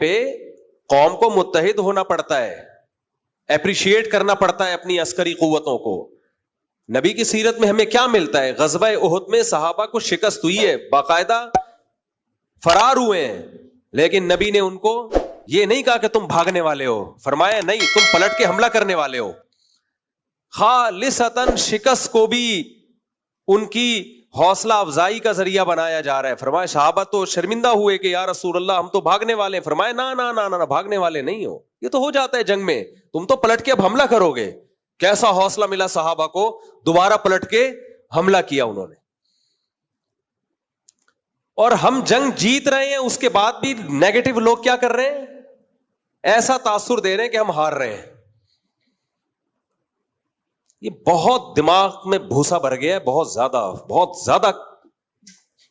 پہ قوم کو متحد ہونا پڑتا ہے, اپریشیٹ کرنا پڑتا ہے اپنی عسکری قوتوں کو. نبی کی سیرت میں ہمیں کیا ملتا ہے؟ غزوہ احد میں صحابہ کو شکست ہوئی ہے, باقاعدہ فرار ہوئے ہیں, لیکن نبی نے ان کو یہ نہیں کہا کہ تم بھاگنے والے ہو, فرمایا نہیں, تم پلٹ کے حملہ کرنے والے ہو. خالصتاً شکست کو بھی ان کی حوصلہ افزائی کا ذریعہ بنایا جا رہا ہے. فرمایا صحابہ تو شرمندہ ہوئے کہ یا رسول اللہ ہم تو بھاگنے والے ہیں. فرمایا نا نا نا نا, بھاگنے والے نہیں ہو, یہ تو ہو جاتا ہے جنگ میں, تم تو پلٹ کے اب حملہ کرو گے. کیسا حوصلہ ملا صحابہ کو, دوبارہ پلٹ کے حملہ کیا انہوں نے. اور ہم جنگ جیت رہے ہیں, اس کے بعد بھی نیگیٹو لوگ کیا کر رہے ہیں, ایسا تاثر دے رہے ہیں کہ ہم ہار رہے ہیں. یہ بہت دماغ میں بھوسا بھر گیا ہے, بہت زیادہ.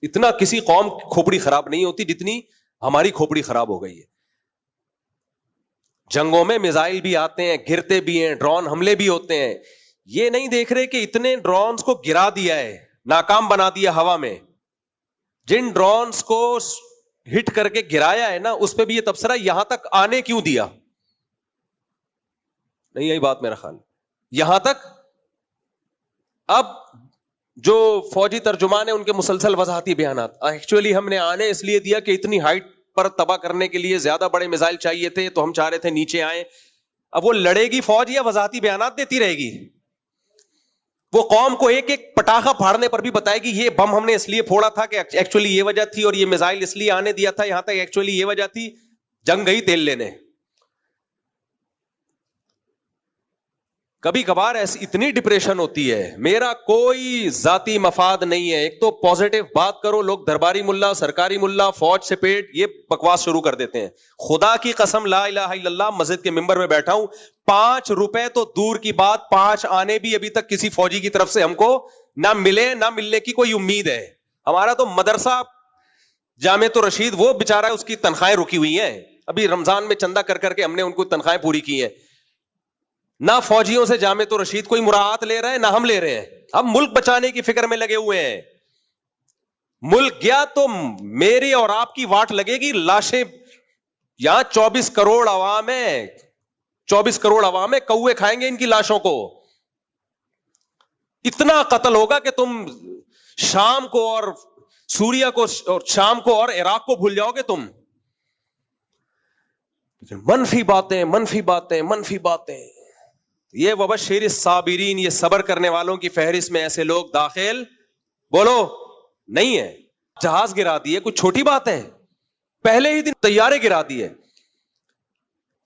اتنا کسی قوم کی کھوپڑی خراب نہیں ہوتی جتنی ہماری کھوپڑی خراب ہو گئی ہے. جنگوں میں میزائل بھی آتے ہیں, گرتے بھی ہیں, ڈرون حملے بھی ہوتے ہیں. یہ نہیں دیکھ رہے کہ اتنے ڈرونز کو گرا دیا ہے, ناکام بنا دیا ہوا میں. جن ڈرونز کو ہٹ کر کے گرایا ہے نا, اس پہ بھی یہ تبصرہ, یہاں تک آنے کیوں دیا, نہیں یہی بات میرا خیال, یہاں تک. اب جو فوجی ترجمان ہیں ان کے مسلسل وضاحتی بیانات, ایکچولی ہم نے آنے اس لیے دیا کہ اتنی ہائٹ پر تباہ کرنے کے لیے زیادہ بڑے میزائل چاہیے تھے, تو ہم چاہ رہے تھے نیچے آئیں. اب وہ لڑے گی فوج یا وضاحتی بیانات دیتی رہے گی؟ وہ قوم کو ایک ایک پٹاخہ پھاڑنے پر بھی بتائے گی یہ بم ہم نے اس لیے پھوڑا تھا کہ ایکچولی یہ وجہ تھی, اور یہ میزائل اس لیے آنے دیا تھا یہاں تک, ایکچولی یہ وجہ تھی. جنگ گئی تیل لینے. کبھی کبھار ایسی اتنی ڈپریشن ہوتی ہے. میرا کوئی ذاتی مفاد نہیں ہے, ایک تو پازیٹو بات کرو, لوگ درباری ملا, سرکاری ملا, فوج سے پیٹ, یہ بکواس شروع کر دیتے ہیں. خدا کی قسم لا الہ الا اللہ, مسجد کے ممبر میں بیٹھا ہوں, 5 روپے تو دور کی بات, 5 آنے بھی ابھی تک کسی فوجی کی طرف سے ہم کو نہ ملے, نہ ملنے کی کوئی امید ہے. ہمارا تو مدرسہ جامعۃ الرشید, وہ بیچارہ اس کی تنخواہیں رکی ہوئی ہیں, ابھی رمضان میں چندہ کر کر کے ہم نے ان کو تنخواہیں پوری کی ہیں. نہ فوجیوں سے جامعۃ الرشید کوئی مراعات لے رہا ہے, نہ ہم لے رہے ہیں. ہم ملک بچانے کی فکر میں لگے ہوئے ہیں. ملک گیا تو میری اور آپ کی واٹ لگے گی, لاشیں یہاں 24 کروڑ عوام ہے, 24 کروڑ عوام ہے, کوے کھائیں گے ان کی لاشوں کو. اتنا قتل ہوگا کہ تم شام کو اور سوریا کو اور شام کو اور عراق کو بھول جاؤ گے تم. منفی باتیں منفی باتیں منفی باتیں. یہ وبشر الصابرین, یہ صبر کرنے والوں کی فہرست میں ایسے لوگ داخل بولو نہیں ہے. جہاز گرا دیے, کوئی چھوٹی بات ہے؟ پہلے ہی دن طیارے گرا دیے.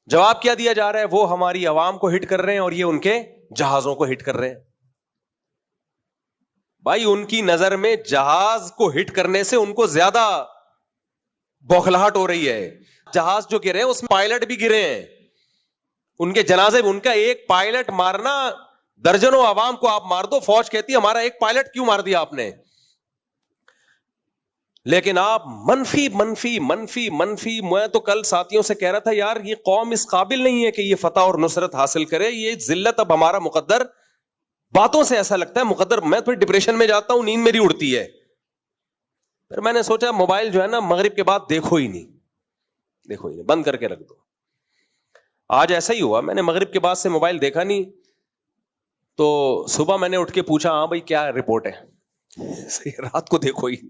جواب کیا دیا جا رہا ہے؟ وہ ہماری عوام کو ہٹ کر رہے ہیں اور یہ ان کے جہازوں کو ہٹ کر رہے ہیں. بھائی ان کی نظر میں جہاز کو ہٹ کرنے سے ان کو زیادہ بوکھلاہٹ ہو رہی ہے. جہاز جو گرے ہیں اس میں پائلٹ بھی گرے ہیں, ان کے جنازے میں ان کا ایک پائلٹ مارنا, درجنوں عوام کو آپ مار دو, فوج کہتی ہے ہمارا ایک پائلٹ کیوں مار دیا آپ نے. لیکن آپ منفی منفی منفی منفی. میں تو کل ساتھیوں سے کہہ رہا تھا یار یہ قوم اس قابل نہیں ہے کہ یہ فتح اور نصرت حاصل کرے, یہ ذلت اب ہمارا مقدر. باتوں سے ایسا لگتا ہے مقدر. میں پھر ڈپریشن میں جاتا ہوں, نیند میری اڑتی ہے. پھر میں نے سوچا موبائل جو ہے نا مغرب کے بعد دیکھو ہی نہیں, بند کر کے رکھ دو. آج ایسا ہی ہوا, میں نے مغرب کے بعد سے موبائل دیکھا نہیں, تو صبح میں نے اٹھ کے پوچھا ہاں بھائی کیا رپورٹ ہے, رات کو دیکھو ہی نہیں.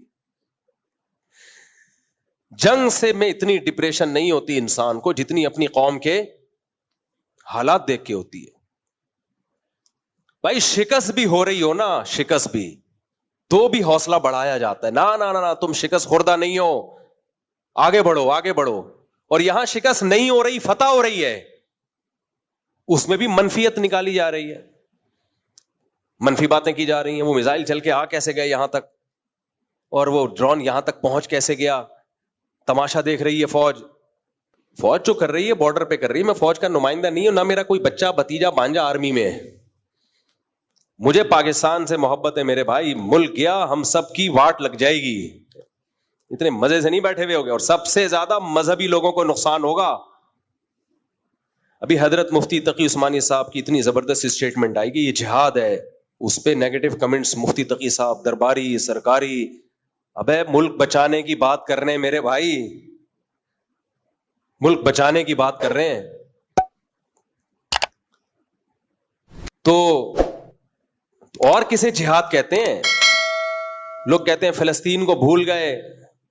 جنگ سے میں اتنی ڈپریشن نہیں ہوتی انسان کو جتنی اپنی قوم کے حالات دیکھ کے ہوتی ہے. بھائی شکست بھی ہو رہی ہو نا, شکست بھی, تو بھی حوصلہ بڑھایا جاتا ہے. نا نا نا, تم شکست خوردہ نہیں ہو, آگے بڑھو آگے بڑھو. اور یہاں شکست نہیں ہو رہی, فتح ہو رہی ہے, اس میں بھی منفیت نکالی جا رہی ہے, منفی باتیں کی جا رہی ہیں. وہ میزائل چل کے آ کیسے گئے یہاں تک, اور وہ ڈرون یہاں تک پہنچ کیسے گیا, تماشا دیکھ رہی ہے فوج. فوج جو کر رہی ہے بارڈر پہ کر رہی ہے. میں فوج کا نمائندہ نہیں ہوں, نہ میرا کوئی بچہ بھتیجا بانجا آرمی میں ہے. مجھے پاکستان سے محبت ہے میرے بھائی. ملک گیا ہم سب کی واٹ لگ جائے گی. اتنے مزے سے نہیں بیٹھے ہوئے ہوگے, اور سب سے زیادہ مذہبی لوگوں کو نقصان ہوگا. ابھی حضرت مفتی تقی عثمانی صاحب کی اتنی زبردست اسٹیٹمنٹ آئی کہ یہ جہاد ہے, اس پہ نیگیٹو کمنٹس مفتی تقی صاحب, درباری, سرکاری. ابے ملک بچانے کی بات کرنے میرے بھائی, ملک بچانے کی بات کر رہے ہیں. تو اور کسے جہاد کہتے ہیں؟ لوگ کہتے ہیں فلسطین کو بھول گئے,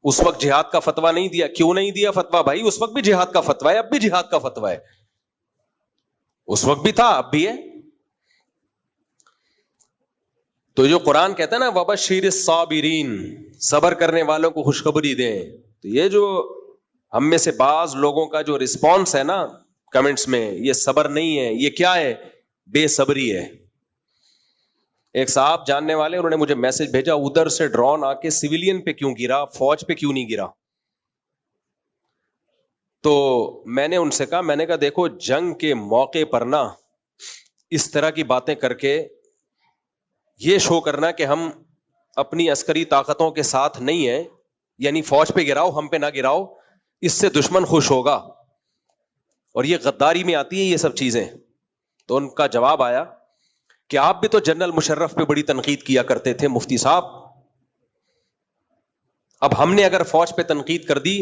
اس وقت جہاد کا فتویٰ نہیں دیا. کیوں نہیں دیا فتویٰ بھائی؟ اس وقت بھی جہاد کا فتویٰ ہے, اب بھی جہاد کا فتویٰ ہے. اس وقت بھی تھا, اب بھی ہے. تو جو قرآن کہتا ہے نا وبشر الصابرین, صبر کرنے والوں کو خوشخبری دیں, تو یہ جو ہم میں سے بعض لوگوں کا جو رسپانس ہے نا کمنٹس میں, یہ صبر نہیں ہے, یہ کیا ہے؟ بے صبری ہے. ایک صاحب جاننے والے, انہوں نے مجھے میسج بھیجا, ادھر سے ڈرون آ کے سویلین پہ کیوں گرا, فوج پہ کیوں نہیں گرا؟ تو میں نے ان سے کہا, میں نے کہا دیکھو جنگ کے موقع پر نا اس طرح کی باتیں کر کے یہ شو کرنا کہ ہم اپنی عسکری طاقتوں کے ساتھ نہیں ہیں, یعنی فوج پہ گراؤ ہم پہ نہ گراؤ, اس سے دشمن خوش ہوگا, اور یہ غداری میں آتی ہے یہ سب چیزیں. تو ان کا جواب آیا کہ آپ بھی تو جنرل مشرف پہ بڑی تنقید کیا کرتے تھے مفتی صاحب, اب ہم نے اگر فوج پہ تنقید کر دی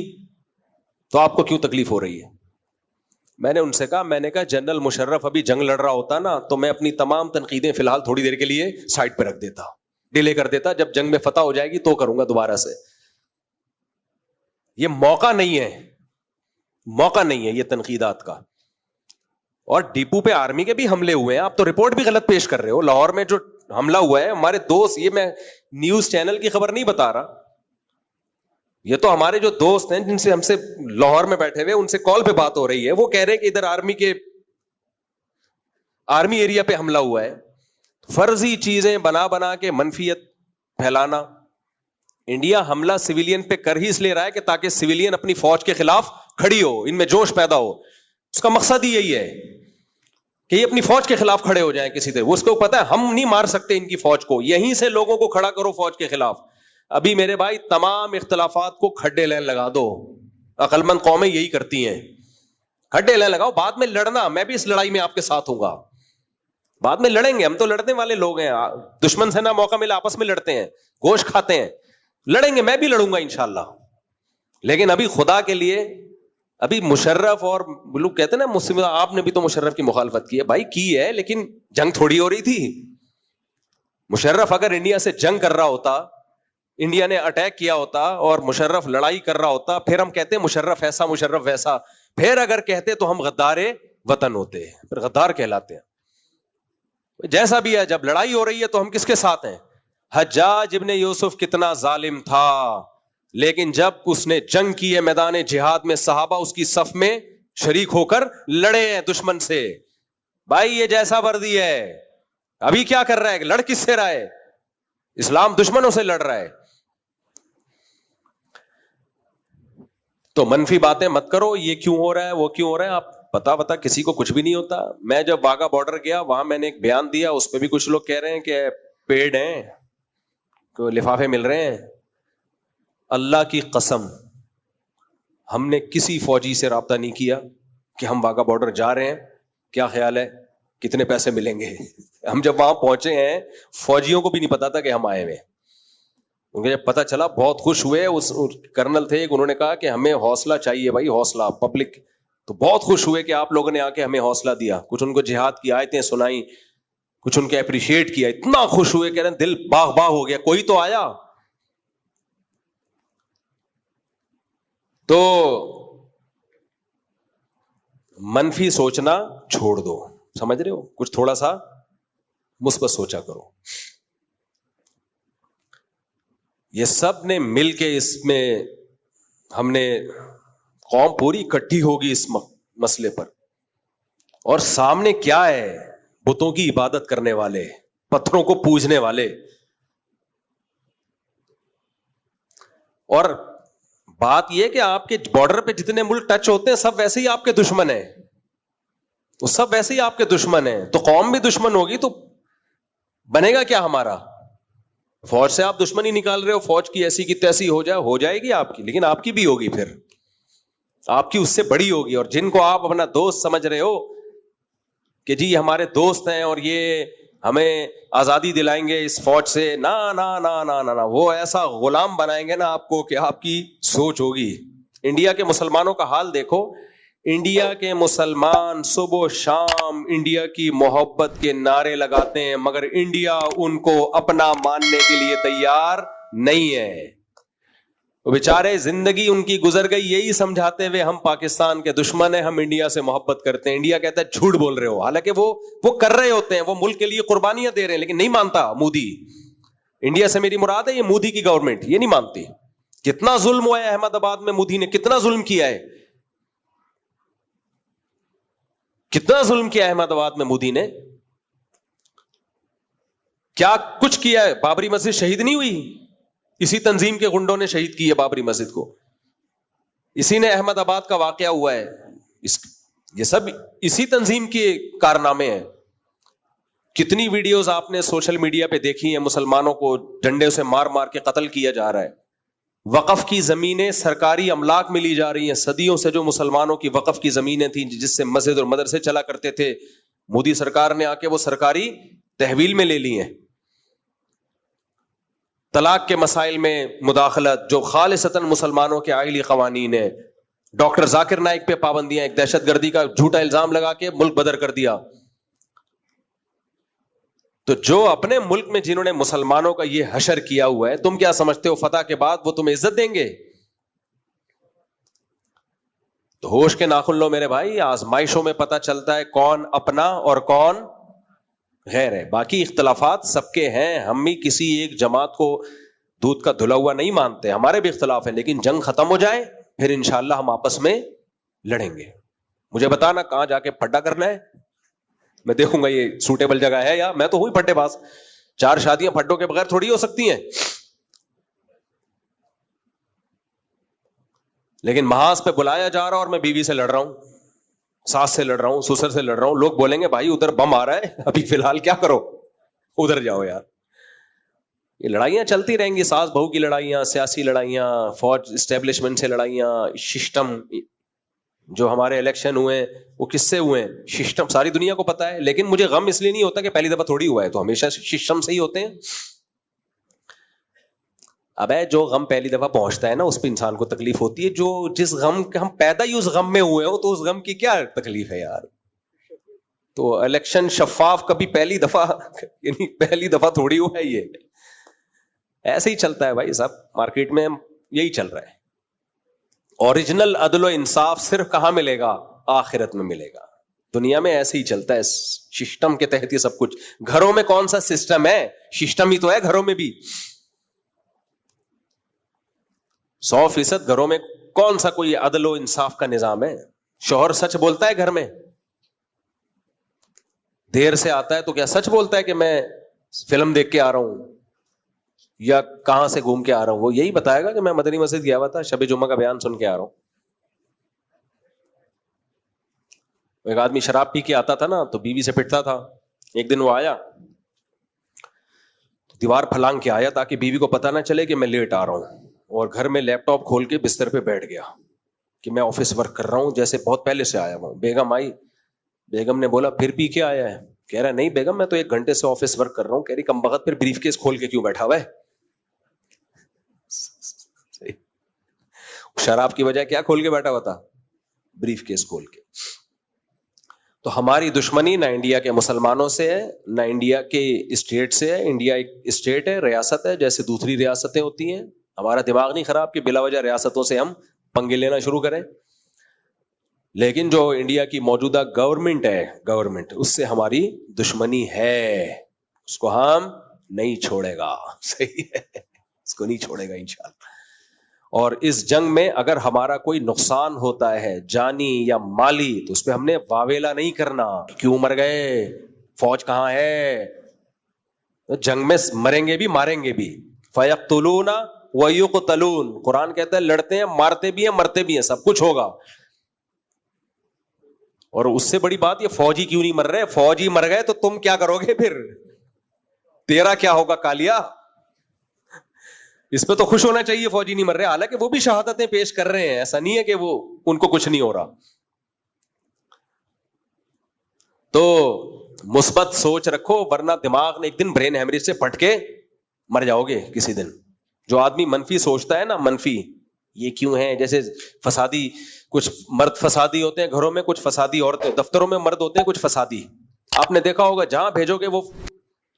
تو آپ کو کیوں تکلیف ہو رہی ہے؟ میں نے ان سے کہا, میں نے کہا جنرل مشرف ابھی جنگ لڑ رہا ہوتا نا تو میں اپنی تمام تنقیدیں فی الحال تھوڑی دیر کے لیے سائڈ پہ رکھ دیتا, ڈیلے کر دیتا, جب جنگ میں فتح ہو جائے گی تو کروں گا دوبارہ سے. یہ موقع نہیں ہے, موقع نہیں ہے یہ تنقیدات کا. اور ڈیپو پہ آرمی کے بھی حملے ہوئے ہیں, آپ تو رپورٹ بھی غلط پیش کر رہے ہو. لاہور میں جو حملہ ہوا ہے ہمارے دوست, یہ میں نیوز چینل کی خبر نہیں بتا رہا, یہ تو ہمارے جو دوست ہیں جن سے ہم سے لاہور میں بیٹھے ہوئے, ان سے کال پہ بات ہو رہی ہے, وہ کہہ رہے ہیں کہ ادھر آرمی ایریا پہ حملہ ہوا ہے. فرضی چیزیں بنا بنا کے منفیت پھیلانا. انڈیا حملہ سویلین پہ کر ہی اس لیے رہا ہے کہ تاکہ سویلین اپنی فوج کے خلاف کھڑی ہو, ان میں جوش پیدا ہو. اس کا مقصد ہی یہی ہے کہ یہ اپنی فوج کے خلاف کھڑے ہو جائیں کسی طرح. وہ اس کو پتا ہے ہم نہیں مار سکتے ان کی فوج کو, یہیں سے لوگوں کو کھڑا کرو فوج کے خلاف. ابھی میرے بھائی تمام اختلافات کو کھڈے لین لگا دو, عقل مند قومیں یہی کرتی ہیں, کھڈے لین لگاؤ, بعد میں لڑنا, میں بھی اس لڑائی میں آپ کے ساتھ ہوں گا, بعد میں لڑیں گے, ہم تو لڑنے والے لوگ ہیں, دشمن سے نہ موقع ملا آپس میں لڑتے ہیں, گوشت کھاتے ہیں, لڑیں گے, میں بھی لڑوں گا انشاءاللہ. لیکن ابھی خدا کے لیے, ابھی مشرف اور لوگ کہتے ہیں نا مسلم, آپ نے بھی تو مشرف کی مخالفت کی ہے بھائی, کی ہے, لیکن جنگ تھوڑی ہو رہی تھی. مشرف اگر انڈیا سے جنگ کر رہا ہوتا, انڈیا نے اٹیک کیا ہوتا اور مشرف لڑائی کر رہا ہوتا, پھر ہم کہتے مشرف ایسا مشرف ویسا, پھر اگر کہتے تو ہم غدار وطن ہوتے, پھر غدار کہلاتے ہیں. جیسا بھی ہے, جب لڑائی ہو رہی ہے تو ہم کس کے ساتھ ہیں؟ حجاج ابن یوسف کتنا ظالم تھا, لیکن جب اس نے جنگ کی ہے میدان جہاد میں, صحابہ اس کی صف میں شریک ہو کر لڑے ہیں دشمن سے. بھائی یہ جیسا وردی ہے, ابھی کیا کر رہا ہے, لڑ کس سے رہا ہے؟ اسلام دشمنوں سے لڑ رہا ہے. تو منفی باتیں مت کرو, یہ کیوں ہو رہا ہے وہ کیوں ہو رہا ہے, آپ پتا کسی کو کچھ بھی نہیں ہوتا. میں جب واگا بارڈر گیا وہاں میں نے ایک بیان دیا, اس پہ بھی کچھ لوگ کہہ رہے ہیں کہ پیڈ ہیں, لفافے مل رہے ہیں. اللہ کی قسم ہم نے کسی فوجی سے رابطہ نہیں کیا کہ ہم واگا بارڈر جا رہے ہیں, کیا خیال ہے کتنے پیسے ملیں گے. ہم جب وہاں پہنچے ہیں فوجیوں کو بھی نہیں پتا تھا کہ ہم آئے ہوئے, کیونکہ جب پتا چلا بہت خوش ہوئے. اس کرنل تھے, انہوں نے کہا کہ ہمیں حوصلہ چاہیے بھائی, حوصلہ پبلک, تو بہت خوش ہوئے کہ آپ لوگوں نے آ کے ہمیں حوصلہ دیا. کچھ ان کو جہاد کی آیتیں سنائی, کچھ ان کے اپریشیٹ کیا, اتنا خوش ہوئے کہ دل باغ باغ ہو گیا, کوئی تو آیا. تو منفی سوچنا چھوڑ دو, سمجھ رہے ہو, کچھ تھوڑا سا مثبت سوچا کرو. یہ سب نے مل کے اس میں, ہم نے قوم پوری اکٹھی ہوگی اس مسئلے پر, اور سامنے کیا ہے, بتوں کی عبادت کرنے والے, پتھروں کو پوجنے والے. اور بات یہ کہ آپ کے بارڈر پہ جتنے ملک ٹچ ہوتے ہیں سب ویسے ہی آپ کے دشمن ہیں, وہ سب ویسے ہی آپ کے دشمن ہیں. تو قوم بھی دشمن ہوگی تو بنے گا کیا ہمارا؟ فوج سے آپ دشمنی نکال رہے ہو, فوج کی ایسی کی تیسی ہو جائے گی آپ کی, لیکن آپ کی بھی ہوگی, پھر آپ کی اس سے بڑی ہوگی. اور جن کو آپ اپنا دوست سمجھ رہے ہو کہ جی ہمارے دوست ہیں اور یہ ہمیں آزادی دلائیں گے اس فوج سے, نا نا نا نا نا, وہ ایسا غلام بنائیں گے نا آپ کو کہ آپ کی سوچ ہوگی. انڈیا کے مسلمانوں کا حال دیکھو, انڈیا کے مسلمان صبح و شام انڈیا کی محبت کے نعرے لگاتے ہیں، مگر انڈیا ان کو اپنا ماننے کے لیے تیار نہیں ہے. وہ بیچارے زندگی ان کی گزر گئی یہی سمجھاتے ہوئے ہم پاکستان کے دشمن ہیں، ہم انڈیا سے محبت کرتے ہیں. انڈیا کہتا ہے جھوٹ بول رہے ہو، حالانکہ وہ کر رہے ہوتے ہیں، وہ ملک کے لیے قربانیاں دے رہے ہیں، لیکن نہیں مانتا مودی. انڈیا سے میری مراد ہے یہ مودی کی گورنمنٹ، یہ نہیں مانتی. کتنا ظلم ہوا ہے احمد آباد میں، مودی نے کتنا ظلم کیا ہے، کتنا ظلم کیا ہے احمد آباد میں مودی نے، کیا کچھ کیا ہے. بابری مسجد شہید نہیں ہوئی، اسی تنظیم کے گنڈوں نے شہید کی ہے بابری مسجد کو، اسی نے احمد آباد کا واقعہ ہوا ہے، یہ سب اسی تنظیم کے کارنامے ہیں. کتنی ویڈیوز آپ نے سوشل میڈیا پہ دیکھی ہیں، مسلمانوں کو ڈنڈے سے مار مار کے قتل کیا جا رہا ہے. وقف کی زمینیں سرکاری املاک میں لی جا رہی ہیں. صدیوں سے جو مسلمانوں کی وقف کی زمینیں تھیں جس سے مسجد اور مدرسے چلا کرتے تھے، مودی سرکار نے آ کے وہ سرکاری تحویل میں لے لی ہیں. طلاق کے مسائل میں مداخلت جو خالصتاً مسلمانوں کے آئلی قوانین ہیں. ڈاکٹر ذاکر نائک پہ پابندیاں، ایک دہشت گردی کا جھوٹا الزام لگا کے ملک بدر کر دیا. تو جو اپنے ملک میں جنہوں نے مسلمانوں کا یہ حشر کیا ہوا ہے، تم کیا سمجھتے ہو فتح کے بعد وہ تمہیں عزت دیں گے؟ تو ہوش کے ناخن لو میرے بھائی. آزمائشوں میں پتہ چلتا ہے کون اپنا اور کون غیر ہے. باقی اختلافات سب کے ہیں، ہم بھی کسی ایک جماعت کو دودھ کا دھلا ہوا نہیں مانتے، ہمارے بھی اختلاف ہیں، لیکن جنگ ختم ہو جائے پھر انشاءاللہ ہم آپس میں لڑیں گے. مجھے بتانا کہاں جا کے پھڈا کرنا ہے، میں دیکھوں گا یہ سوٹیبل جگہ ہے. یا میں تو ہوں پھڈے باز، 4 شادیاں پھڈوں کے بغیر تھوڑی ہو سکتی ہیں. لیکن محاذ پہ بلایا جا رہا اور میں بیوی سے لڑ رہا ہوں، ساس سے لڑ رہا ہوں، سسر سے لڑ رہا ہوں، لوگ بولیں گے بھائی ادھر بم آ رہا ہے ابھی فی الحال کیا کرو، ادھر جاؤ یار. یہ لڑائیاں چلتی رہیں گی، ساس بہو کی لڑائیاں، سیاسی لڑائیاں، فوج اسٹیبلشمنٹ سے لڑائیاں، سسٹم جو ہمارے الیکشن ہوئے ہیں وہ کس سے ہوئے ہیں، سسٹم ساری دنیا کو پتا ہے. لیکن مجھے غم اس لیے نہیں ہوتا کہ پہلی دفعہ تھوڑی ہوا ہے، تو ہمیشہ سسٹم سے ہی ہوتے ہیں. اب جو غم پہلی دفعہ پہنچتا ہے نا اس پہ انسان کو تکلیف ہوتی ہے. جو جس غم کے ہم پیدا ہی اس غم میں ہوئے ہو تو اس غم کی کیا تکلیف ہے یار. تو الیکشن شفاف کبھی پہلی دفعہ یعنی پہلی دفعہ تھوڑی ہوا ہے، یہ ایسے ہی چلتا ہے بھائی صاحب، مارکیٹ میں یہی چل رہا ہے. اوریجنل عدل و انصاف صرف کہاں ملے گا؟ آخرت میں ملے گا. دنیا میں ایسے ہی چلتا ہے، سسٹم کے تحت یہ سب کچھ. گھروں میں کون سا سسٹم ہے؟ سسٹم ہی تو ہے گھروں میں بھی. 100% گھروں میں کون سا کوئی عدل و انصاف کا نظام ہے؟ شوہر سچ بولتا ہے گھر میں؟ دیر سے آتا ہے تو کیا سچ بولتا ہے کہ میں فلم دیکھ کے آ رہا ہوں یا کہاں سے گھوم کے آ رہا ہوں؟ وہ یہی بتائے گا کہ میں مدنی مسجد گیا ہوا تھا، شب جمعہ کا بیان سن کے آ رہا ہوں. ایک آدمی شراب پی کے آتا تھا نا تو بیوی سے پٹتا تھا. ایک دن وہ آیا تو دیوار پھلانگ کے آیا تاکہ بیوی کو پتہ نہ چلے کہ میں لیٹ آ رہا ہوں، اور گھر میں لیپ ٹاپ کھول کے بستر پہ بیٹھ گیا کہ میں آفس ورک کر رہا ہوں جیسے بہت پہلے سے آیا ہوں. بیگم آئی، بیگم نے بولا پھر پی کے آیا ہے؟ کہہ رہا نہیں بیگم میں تو 1 گھنٹے سے آفس ورک کر رہا ہوں. کہہ رہی کم بخت پھر بریف کیس کھول کے کیوں بیٹھا ہوا ہے؟ شراب کی وجہ کیا کھول کے بیٹھا ہوا تھا؟ بریف کیس کھول کے. تو ہماری دشمنی نہ انڈیا کے مسلمانوں سے ہے نہ انڈیا کے اسٹیٹ سے ہے. انڈیا ایک اسٹیٹ ہے، ریاست ہے، جیسے دوسری ریاستیں ہوتی ہیں. ہمارا دماغ نہیں خراب کہ بلا وجہ ریاستوں سے ہم پنگے لینا شروع کریں. لیکن جو انڈیا کی موجودہ گورنمنٹ ہے، گورنمنٹ اس سے ہماری دشمنی ہے، اس کو ہم نہیں چھوڑے گا. صحیح ہے، اس کو نہیں چھوڑے گا انشاءاللہ. اور اس جنگ میں اگر ہمارا کوئی نقصان ہوتا ہے جانی یا مالی تو اس پہ ہم نے واویلا نہیں کرنا. کیوں مر گئے؟ فوج کہاں ہے؟ جنگ میں مریں گے بھی ماریں گے بھی. فَيَقْتُلُونَ وَيُقْتَلُونَ، قرآن کہتا ہے لڑتے ہیں، مارتے بھی ہیں، مرتے بھی ہیں، سب کچھ ہوگا. اور اس سے بڑی بات یہ فوجی کیوں نہیں مر رہے؟ فوجی مر گئے تو تم کیا کرو گے پھر؟ تیرا کیا ہوگا کالیا؟ اس پہ تو خوش ہونا چاہیے فوجی نہیں مر رہے، حالانکہ وہ بھی شہادتیں پیش کر رہے ہیں، ایسا نہیں ہے کہ وہ ان کو کچھ نہیں ہو رہا. تو مثبت سوچ رکھو ورنہ دماغ نے ایک دن برین ہیمریج سے پھٹ کے مر جاؤ گے کسی دن. جو آدمی منفی سوچتا ہے نا، منفی، یہ کیوں ہیں؟ جیسے فسادی کچھ مرد فسادی ہوتے ہیں گھروں میں, کچھ فسادی عورتیں, دفتروں میں مرد ہوتے ہیں کچھ فسادی. آپ نے دیکھا ہوگا جہاں بھیجو گے وہ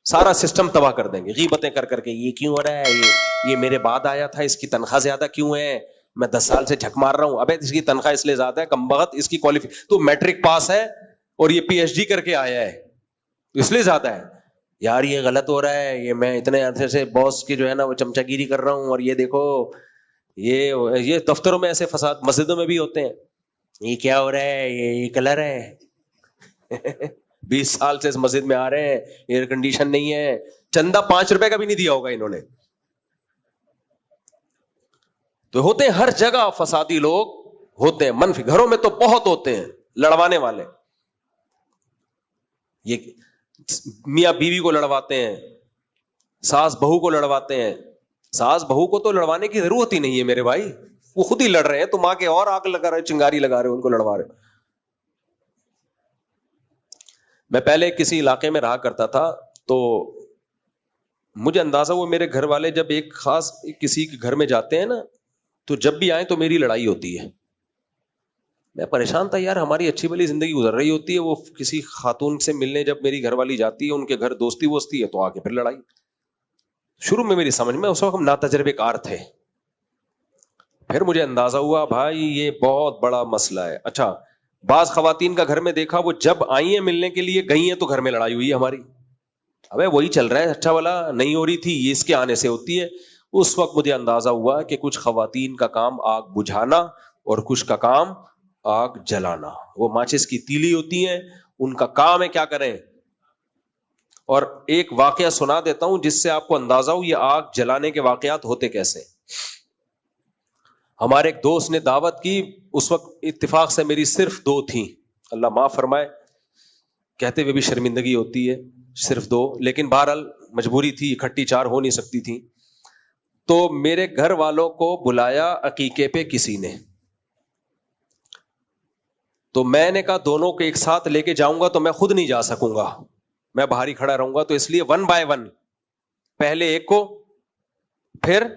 سارا سسٹم تباہ کر دیں گے, غیبتیں کر کر کے. یہ کیوں ہو رہا ہے, یہ میرے بعد آیا تھا, اس کی تنخواہ زیادہ کیوں ہے, میں 10 سال سے جھک مار رہا ہوں, ابے اس کی تنخواہ اس لیے زیادہ ہے, کمبخت اس کی تو میٹرک پاس ہے اور یہ پی ایچ ڈی کر کے آیا ہے اس لیے زیادہ ہے. یار یہ غلط ہو رہا ہے, یہ میں اتنے عرصے سے باس کی جو ہے نا وہ چمچا گیری کر رہا ہوں, اور یہ دیکھو یہ دفتروں میں ایسے فساد, مسجدوں میں بھی ہوتے ہیں. یہ کیا ہو رہا ہے, یہ کلر ہے 20 سال سے اس مسجد میں آ رہے ہیں, ایئر کنڈیشن نہیں ہے, چندہ 5 روپے کا بھی نہیں دیا ہوگا انہوں نے. تو ہوتے ہیں ہر جگہ فسادی لوگ ہوتے ہیں, منفی گھروں میں تو بہت ہوتے ہیں لڑوانے والے. یہ میاں بیوی کو لڑواتے ہیں, ساس بہو کو لڑواتے ہیں. ساس بہو کو تو لڑوانے کی ضرورت ہی نہیں ہے میرے بھائی, وہ خود ہی لڑ رہے ہیں, تم آ کے اور آگ لگا رہے, چنگاری لگا رہے, ان کو لڑوا رہے. میں پہلے کسی علاقے میں رہا کرتا تھا تو مجھے اندازہ وہ میرے گھر والے جب ایک خاص کسی کے گھر میں جاتے ہیں نا تو جب بھی آئیں تو میری لڑائی ہوتی ہے. میں پریشان تھا یار, ہماری اچھی بھلی زندگی گزر رہی ہوتی ہے, وہ کسی خاتون سے ملنے جب میری گھر والی جاتی ہے ان کے گھر دوستی ووستی ہے تو آگے پھر لڑائی. شروع میں میری سمجھ میں اس وقت ہم ناتجربے کار تھے, پھر مجھے اندازہ ہوا بھائی یہ بہت بڑا مسئلہ ہے. اچھا بعض خواتین کا گھر میں دیکھا وہ جب آئی ہیں ملنے کے لیے گئی ہیں تو گھر میں لڑائی ہوئی ہے ہماری. ابے وہی چل رہا ہے, اچھا والا نہیں ہو رہی تھی, یہ اس کے آنے سے ہوتی ہے. اس وقت مجھے اندازہ ہوا کہ کچھ خواتین کا کام آگ بجھانا اور کچھ کا کام آگ جلانا. وہ ماچس کی تیلی ہوتی ہیں, ان کا کام ہے کیا کریں. اور ایک واقعہ سنا دیتا ہوں جس سے آپ کو اندازہ ہو یہ آگ جلانے کے واقعات ہوتے کیسے. ہمارے ایک دوست نے دعوت کی, اس وقت اتفاق سے میری صرف 2 تھیں, اللہ معاف فرمائے, کہتے ہوئے بھی شرمندگی ہوتی ہے, صرف 2, لیکن بہرحال مجبوری تھی, اکٹھی 4 ہو نہیں سکتی تھی. تو میرے گھر والوں کو بلایا عقیقے پہ کسی نے, تو میں نے کہا دونوں کو ایک ساتھ لے کے جاؤں گا تو میں خود نہیں جا سکوں گا, میں باہر ہی کھڑا رہوں گا, تو اس لیے 1 by 1 پہلے ایک کو پھر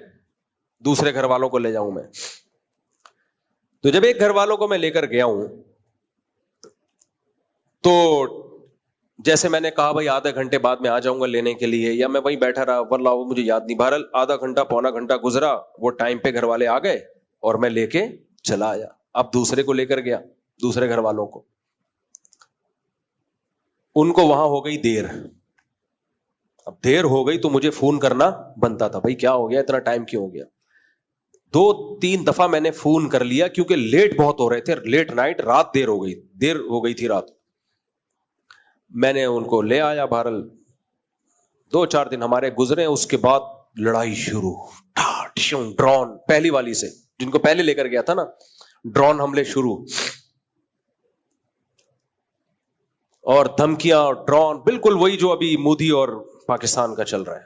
دوسرے گھر والوں کو لے جاؤں میں. تو جب ایک گھر والوں کو میں لے کر گیا ہوں تو جیسے میں نے کہا بھائی آدھے گھنٹے بعد میں آ جاؤں گا لینے کے لیے, یا میں وہیں بیٹھا رہا, واللہ وہ مجھے یاد نہیں, بہرحال آدھا گھنٹہ پونا گھنٹہ گزرا, وہ ٹائم پہ گھر والے آ گئے اور میں لے کے چلا آیا. اب دوسرے کو لے کر گیا, دوسرے گھر والوں کو, ان کو وہاں ہو گئی دیر. اب دیر ہو گئی تو مجھے فون کرنا بنتا تھا, بھائی کیا ہو گیا, اتنا ٹائم کیوں ہو گیا. 2-3 دفعہ میں نے فون کر لیا کیونکہ لیٹ بہت ہو رہے تھے, لیٹ نائٹ, رات دیر ہو گئی تھی رات. میں نے ان کو لے آیا, بہرحال 2-4 دن ہمارے گزرے, اس کے بعد لڑائی شروع, ڈرون پہلی والی سے, جن کو پہلے لے کر گیا تھا نا, ڈرون حملے شروع, اور دھمکیاں, اور ڈرون, بالکل وہی جو ابھی مودی اور پاکستان کا چل رہا ہے.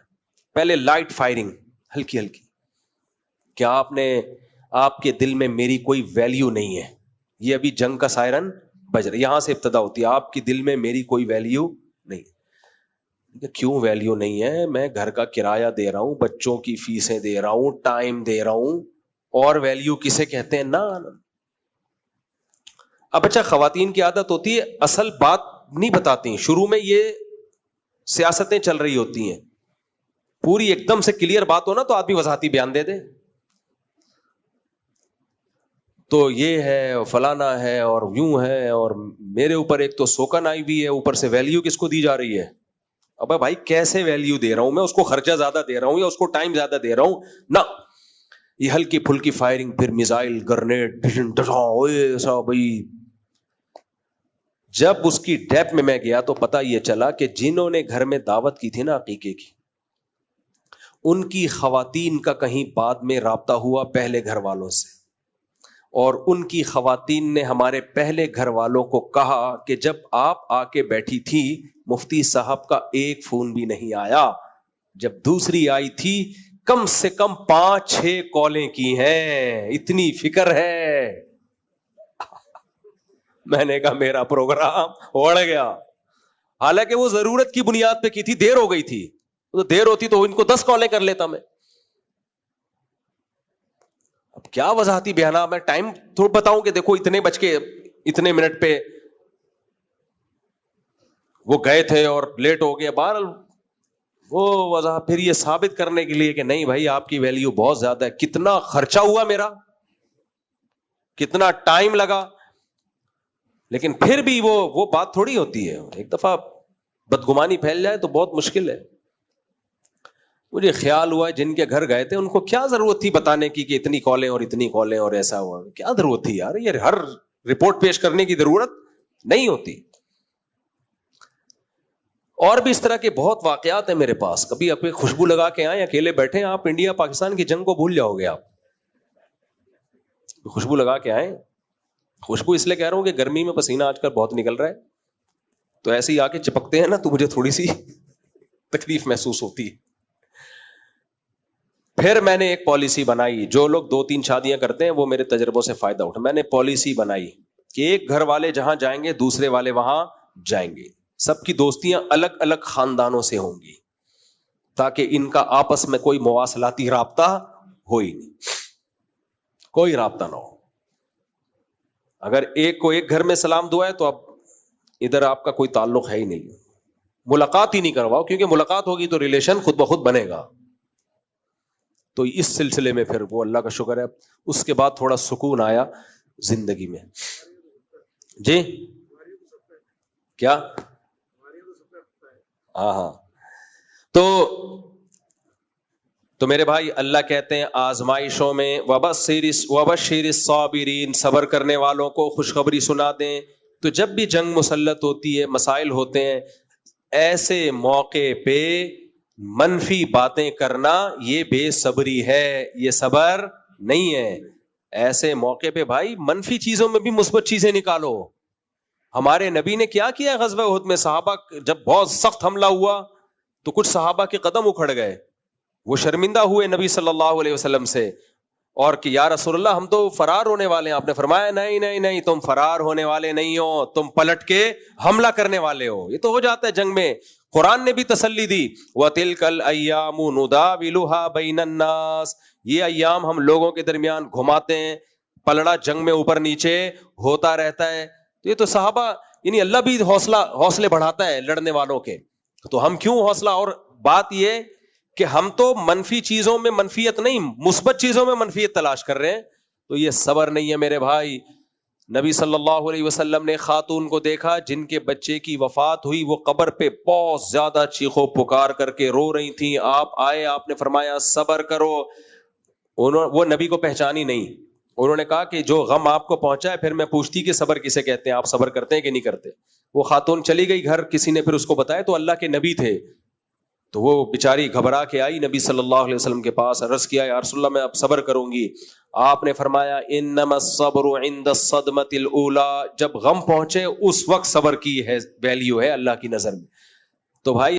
پہلے لائٹ فائرنگ, ہلکی ہلکی, کیا آپ کے دل میں میری کوئی ویلیو نہیں ہے, یہ ابھی جنگ کا سائرن بج رہا ہے, یہاں سے ابتدا ہوتی ہے, آپ کے دل میں میری کوئی ویلیو نہیں. کیوں ویلیو نہیں ہے, میں گھر کا کرایہ دے رہا ہوں, بچوں کی فیسیں دے رہا ہوں, ٹائم دے رہا ہوں, اور ویلیو کسے کہتے ہیں نا. اب اچھا خواتین کی عادت ہوتی ہے اصل بات نہیں بتاتی, شروع میں یہ سیاستیں چل رہی ہوتی ہیں, پوری ایک دم سے کلیئر بات ہو نا تو آدمی وضاحتی بیان دے دے, تو یہ ہے فلانا ہے اور یوں ہے, اور میرے اوپر ایک تو سوکن آئی ہوئی ہے, اوپر سے ویلیو کس کو دی جا رہی ہے. ابے بھائی کیسے ویلیو دے رہا ہوں میں, اس کو خرچہ زیادہ دے رہا ہوں یا اس کو ٹائم زیادہ دے رہا ہوں نا. یہ ہلکی پھلکی فائرنگ, پھر میزائل, گرنیڈ, ایسا بھائی. جب اس کی ڈیپ میں گیا تو پتا یہ چلا کہ جنہوں نے گھر میں دعوت کی تھی نا عقیقے کی, ان کی خواتین کا کہیں بعد میں رابطہ ہوا پہلے گھر والوں سے, اور ان کی خواتین نے ہمارے پہلے گھر والوں کو کہا کہ جب آپ آ کے بیٹھی تھی مفتی صاحب کا ایک فون بھی نہیں آیا, جب دوسری آئی تھی کم سے کم 5-6 کالیں کی ہیں, اتنی فکر ہے. میں نے کہا میرا پروگرام اڑ گیا, حالانکہ وہ ضرورت کی بنیاد پہ کی تھی, دیر ہو گئی تھی, تو دیر ہوتی تو ان کو 10 کالیں کر لیتا میں. اب کیا وضاحتی بیانات. میں ٹائم تھوڑا بتاؤں کہ دیکھو اتنے بج کے اتنے منٹ پہ وہ گئے تھے اور لیٹ ہو گیا. بہرحال وہ وضاحت پھر یہ ثابت کرنے کے لیے کہ نہیں بھائی آپ کی ویلیو بہت زیادہ ہے, کتنا خرچہ ہوا میرا, کتنا ٹائم لگا. لیکن پھر بھی وہ بات تھوڑی ہوتی ہے. ایک دفعہ بدگمانی پھیل جائے تو بہت مشکل ہے. مجھے خیال ہوا جن کے گھر گئے تھے ان کو کیا ضرورت تھی بتانے کی کہ اتنی کالیں اور اتنی کالیں اور ایسا ہوا, کیا ضرورت تھی یار, یہ ہر رپورٹ پیش کرنے کی ضرورت نہیں ہوتی. اور بھی اس طرح کے بہت واقعات ہیں میرے پاس. کبھی آپ خوشبو لگا کے آئیں, اکیلے بیٹھے آپ انڈیا پاکستان کی جنگ کو بھول جاؤ گے. آپ خوشبو لگا کے آئیں. خوشبو اس لیے کہہ رہا ہوں کہ گرمی میں پسینہ آج کل بہت نکل رہا ہے, تو ایسے ہی آ کے چپکتے ہیں نا تو مجھے تھوڑی سی تکلیف محسوس ہوتی ہے. پھر میں نے ایک پالیسی بنائی, جو لوگ 2-3 شادیاں کرتے ہیں وہ میرے تجربوں سے فائدہ اٹھا. میں نے پالیسی بنائی کہ ایک گھر والے جہاں جائیں گے دوسرے والے وہاں جائیں گے. سب کی دوستیاں الگ الگ خاندانوں سے ہوں گی تاکہ ان کا آپس میں کوئی مواصلاتی رابطہ ہو ہی نہیں, کوئی رابطہ نہ ہو. اگر ایک کو ایک گھر میں سلام دعا ہے تو اب ادھر آپ کا کوئی تعلق ہے ہی نہیں. ملاقات ہی نہیں کرواؤ, کیونکہ ملاقات ہوگی تو ریلیشن خود بخود بنے گا. تو اس سلسلے میں پھر وہ اللہ کا شکر ہے اس کے بعد تھوڑا سکون آیا زندگی میں. جی کیا؟ ہاں تو میرے بھائی اللہ کہتے ہیں آزمائشوں میں وبشر الصابرین, صبر کرنے والوں کو خوشخبری سنا دیں. تو جب بھی جنگ مسلط ہوتی ہے, مسائل ہوتے ہیں, ایسے موقع پہ منفی باتیں کرنا یہ بے صبری ہے, یہ صبر نہیں ہے. ایسے موقع پہ بھائی منفی چیزوں میں بھی مثبت چیزیں نکالو. ہمارے نبی نے کیا کیا غزوہ احد میں؟ صحابہ جب بہت سخت حملہ ہوا تو کچھ صحابہ کے قدم اکھڑ گئے, وہ شرمندہ ہوئے نبی صلی اللہ علیہ وسلم سے, اور کہ یا رسول اللہ ہم تو فرار ہونے والے ہیں. آپ نے فرمایا نہیں نہیں نہیں, تم فرار ہونے والے نہیں ہو, تم پلٹ کے حملہ کرنے والے ہو. یہ تو ہو جاتا ہے جنگ میں. قرآن نے بھی تسلی دی, وَتِلْكَ الْأَيَّامُ نُدَاوِلُهَا بَيْنَ النَّاسِ, یہ ایام ہم لوگوں کے درمیان گھماتے ہیں, پلڑا جنگ میں اوپر نیچے ہوتا رہتا ہے. تو یہ تو صحابہ, یعنی اللہ بھی حوصلے بڑھاتا ہے لڑنے والوں کے, تو ہم کیوں حوصلہ. اور بات یہ کہ ہم تو منفی چیزوں میں منفیت نہیں, مثبت چیزوں میں منفیت تلاش کر رہے ہیں, تو یہ صبر نہیں ہے میرے بھائی. نبی صلی اللہ علیہ وسلم نے خاتون کو دیکھا جن کے بچے کی وفات ہوئی, وہ قبر پہ بہت زیادہ چیخو پکار کر کے رو رہی تھیں. آپ آئے, آپ نے فرمایا صبر کرو. وہ نبی کو پہچانی نہیں. انہوں نے کہا کہ جو غم آپ کو پہنچا ہے, پھر میں پوچھتی کہ صبر کسے کہتے ہیں, آپ صبر کرتے ہیں کہ نہیں کرتے. وہ خاتون چلی گئی گھر, کسی نے پھر اس کو بتایا تو اللہ کے نبی تھے. تو وہ بیچاری گھبرا کے آئی نبی صلی اللہ علیہ وسلم کے پاس, عرض کیا یا رسول اللہ میں اب صبر کروں گی. آپ نے فرمایا انما الصبر عند الصدمۃ الاولى, جب غم پہنچے اس وقت صبر کی ہے ویلیو ہے اللہ کی نظر میں. تو بھائی